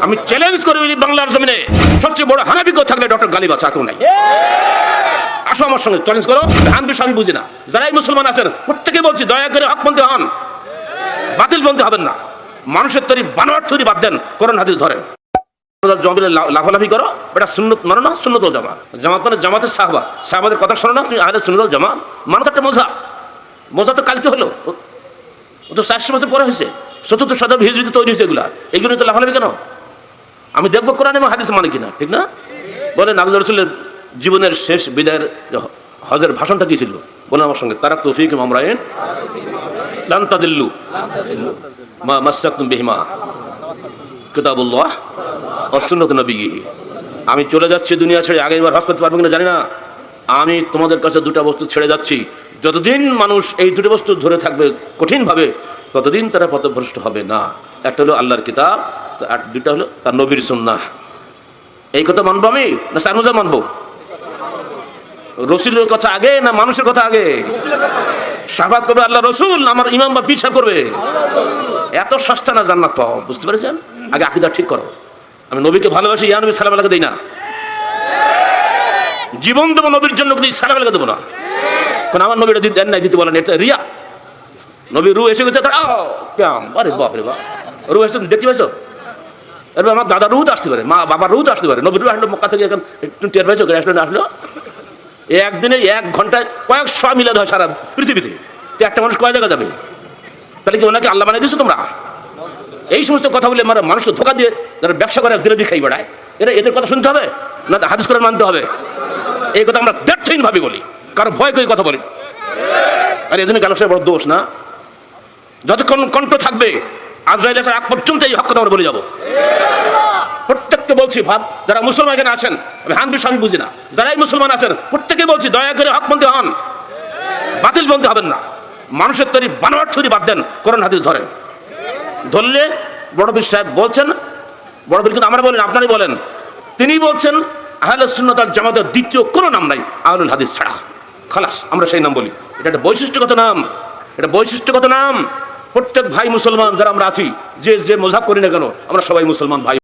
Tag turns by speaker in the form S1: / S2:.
S1: আমি চ্যালেঞ্জ করে বলি, বাংলার জমিনে সবচেয়ে বড় হানাফি কেউ থাকলে ডক্টর গালিব আছে, আর কেউ নাই। আসো আমার সঙ্গে চ্যালেঞ্জ করো। হানাফি আমি বুঝি না, যারাই মুসলমান আছেন প্রত্যেকে বলছি দয়া করে হকপন্থী হন, বাতিলপন্থী হবেন না। মানুষের তৈরি বানোয়ার তৈরি বাদ দেন, কোরআন হাদিস ধরেন। জমিলে লাফালাফি করো, এটা সুন্নত মানো না, সুন্নতুল জামাত। জামাত মানে জামাতের সাহাবা, সাহাবাদের কথা শোনো না, তুমি আহলে সুন্নতুল জামাত মানো। তো একটা মজা তো কালকে হলো, ও তো 400 বছর পরে হয়েছে, 74 শতাব্দী হিজরিতে তৈরি হয়েছে। এগুলো তো লাফালাফি কেন? আমি দেখবো কোরআন এবং হাদিস মানে কিনা, ঠিক না? বলেন আল্লাহ রাসূলের জীবনের শেষ বিদায়ের হজের ভাষণটা কি ছিল? বলেন আমার সঙ্গে, তারাক তৌফিক আমরাইন লান তাদিল্লু মা মাসসাকতুম বিহিমা কিতাবুল্লাহ ওয়া সুন্নাতুন নবিয়্যিহি। আমি চলে যাচ্ছি দুনিয়া ছেড়ে, আগেরবার হজ করতে পারবো কিনা জানি না। আমি তোমাদের কাছে দুটা বস্তু ছেড়ে যাচ্ছি, যতদিন মানুষ এই দুটো বস্তু ধরে থাকবে কঠিনভাবে, ততদিন তারা পথভ্রষ্ট হবে না। একটা হলো আল্লাহর কিতাব, আর দুটা হলো তার নবীর সুন্নাহ। এই কথা মানবো আমি না সানুজা মানবো? রসুলের কথা আগে না মানুষের কথা আগে? শাহাদাত করবে আল্লাহ রসুল, আমার ইমাম বা পিছা করবে। এত সস্তা না জান্নাত পাওয়া, বুঝতে পেরেছেন? আগে আকীদা ঠিক করো। আমি নবীকে ভালোবাসি, ইয়া নবী সালাম আলাইকা দেই না, জীবন দেবো নবীর জন্য, কিন্তু সালাম আলাইকা দেবো না। কারণ আমার নবীটা দেন নাই, দিতে বলেন, এটা রিয়া। নবী রু এসে গেছে, আরে বাপ রে বাপ, রু এসে দেখতে পাইছো? এবার আমার দাদা রুহ তো আসতে পারে, মা বাবার রুহ তো আসতে পারে। নবীর রু আসলো মক্কা থেকে, এখন একটু টের পাইছো? আসলো না আসলো? একদিনে 1 ঘন্টায় কয়েকশো মিলাদ হয় সারা পৃথিবীতে, তো একটা মানুষ কয় জায়গা যাবে? তাহলে কি ওনাকে আল্লাহ বানিয়ে দিয়েছো তোমরা? এই সমস্ত কথা বলে মানুষকে ধোকা দিয়ে যারা ব্যবসা করে জিলেবি খাই বেড়ায়, এদের কথা শুনতে হবে না হাদিস কোরআন মানতে হবে? এই কথা আমরা ব্যর্থহীনভাবে বলি, কারো ভয় করে কথা বলি। আর এই জন্য গালসের বড় দোষ না। যতক্ষণ কণ্ঠ থাকবে আজরাইল আসার আগ পর্যন্ত এই হক কথা আমরা বলে যাবো। প্রত্যেককে বলছি, ভাব যারা মুসলমান এখানে আছেন, আমি হানফি আমি বুঝি না, যারাই মুসলমান আছেন প্রত্যেকে বলছি দয়া করে হকপন্থী হন, বাতিলপন্থী হবেন না। মানুষের তৈরি বানোয়ার তৈরি বাদ দেন, কোরআন হাদিস ধরেন। ধরলে বড় পীর সাহেব বলছেন, বড় পীর কিন্তু আমরা বলেন, আপনারই বলেন, তিনি বলছেন আহলে সুন্নাত ওয়াল জামাতের দ্বিতীয় কোনো নাম নাই আহলুল হাদিস ছাড়া। খালাস, আমরা সেই নাম বলি। এটা একটা বৈশিষ্ট্যগত নাম, এটা বৈশিষ্ট্যগত নাম। প্রত্যেক ভাই মুসলমান যারা আমরা আছি, যে মযহাব করি না কেন, আমরা সবাই মুসলমান ভাই।